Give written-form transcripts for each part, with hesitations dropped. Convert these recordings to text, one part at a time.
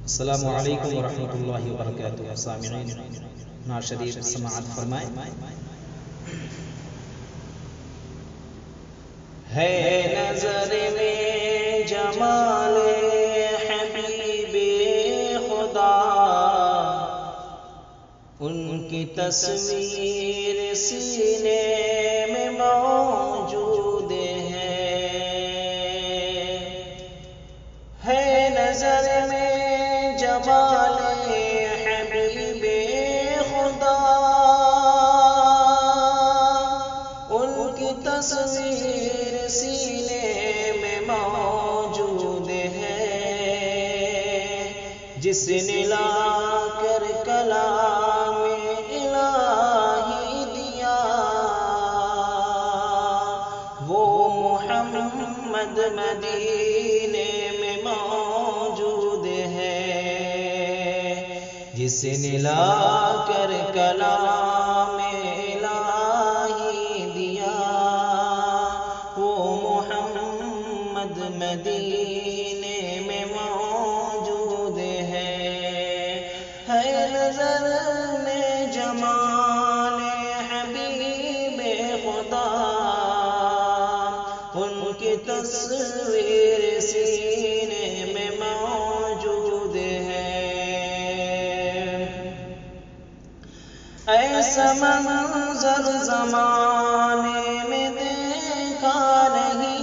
السلام علیکم ورحمۃ اللہ وبرکاتہ۔ سامعین نعت شریف سماعت فرمائیں۔ ہے نظر میں جمال حبیب خدا، ان کی تصویر سینے میں موجود ہے نظر میں جمال حبیب خدا، ان کی تصویر سینے میں موجود ہے، جس نے لا کر کلام الہی دیا، وہ محمد مدینے میں موجود ہے، جس نے لا کر کلام الہی دیا، وہ محمد مدینے میں موجود ہے نظر میں جمال حبیب خدا، ان کی تصویر سینے میں موجود ہے۔ ایسا منظر زمانے میں دیکھا نہیں،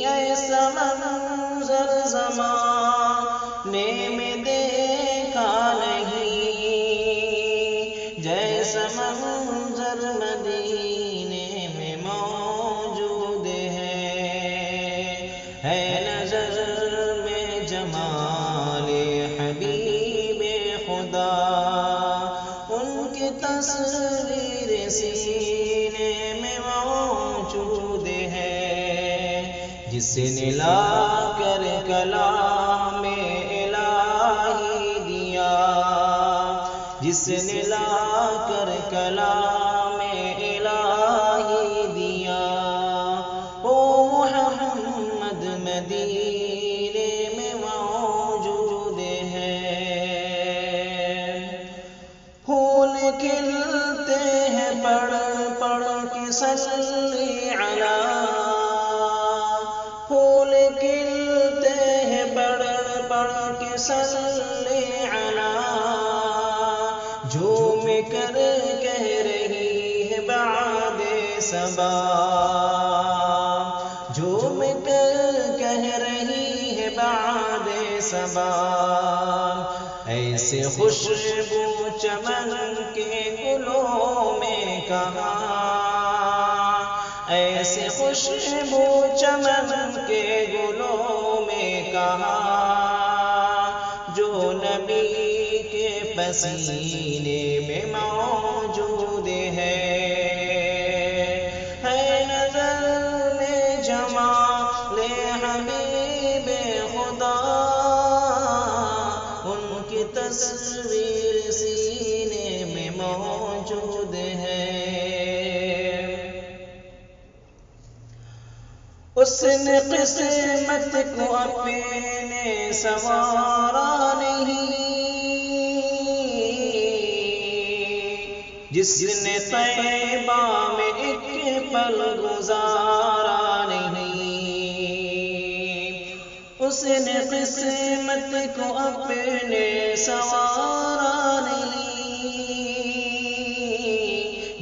ایسا منظر زمانے میں دیکھا نہیں، جیسا منظر مدینے میں موجود ہے نظر میں جمال حبیب خدا، ان کی تصویر سینے میں موجود ہے، جس نے لا کر کلام الہی دیا، جس نے لا کر کلام الہی دیا، وہ محمد مدینے میں موجود ہے۔ پھول کھلتے ہیں پڑھ پڑھ کے صلی علی، پھول کھلتے ہیں پڑھ پڑھ کے صلی علی، جھوم کر کہہ رہی ہے بعد صبا، جھوم کر کہہ رہی ہے بعد صبا، ایسے خوشبو چمن کے گلوں میں کہاں، ایسے خوشبو چمن کے گلوں میں کہاں، جو نبی کے پسینے میں موجود ہے نظر میں جمال حبیب خدا، ان کی تصویر سینے میں موجود ہے۔ اس نے قسمت کو اپنے سنوارا نہیں، جس نے طیبہ میں ایک پل گزارا نہیں، اس نے قسمت کو اپنے سنوارا نہیں،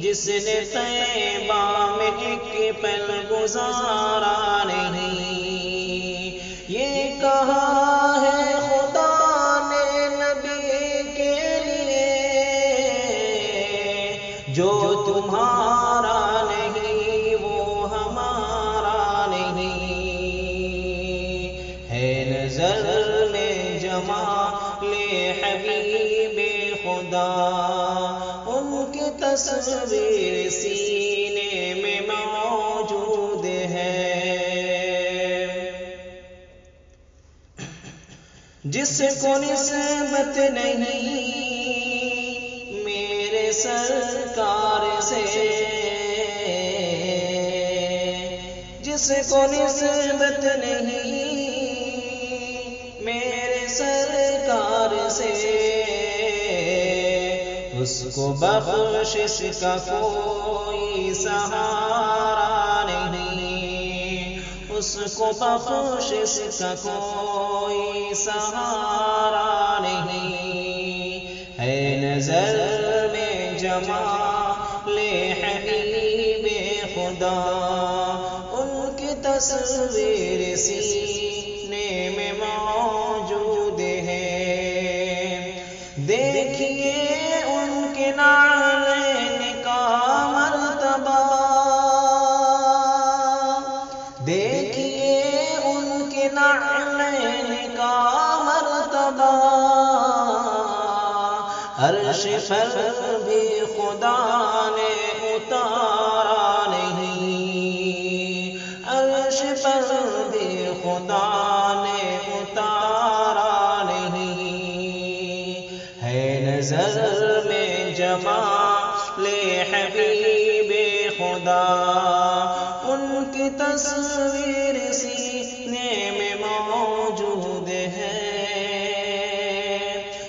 جس نے طیبہ میں ایک پل گزارا نہیں، یہ کہا ہے خدا نے نبی کے لیے، جو تمہارا نہیں وہ ہمارا نہیں، ہے نظر میں جمال حبیب خدا، ان کی تصویر سینے میں موجود ہے، جس کو نسبت نہیں میرے سرکار سے، جس کو نسبت نہیں میرے کو بخشش کا کوئی سہارا نہیں، اس کو بخشش کا کوئی سہارا نہیں، ہے نظر میں جمال حبیب خدا، ان کی تصویر سینے میں موجود ہے، دیکھیے ان کے نعلین کا مرتبہ، دیکھیے ان کے نعلین کا مرتبہ، عرش پر بھی خدا نے اتارا نہیں، عرش پر بھی خدا نے اتارا نہیں، ہے نظر میں جمال حبیب خدا، ان کی تصویر سینے میں موجود ہے،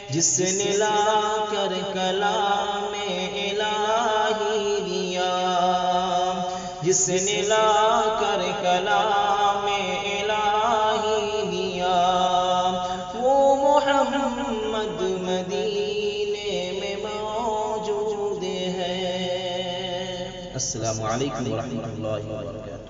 جس نے لا کر کلام الہی دیا، جس نے لا کر کلام الہی دیا، وہ محمد مدینے میں موجود ہے۔ السلام علیکم ورحمۃ اللہ وبرکاتہ۔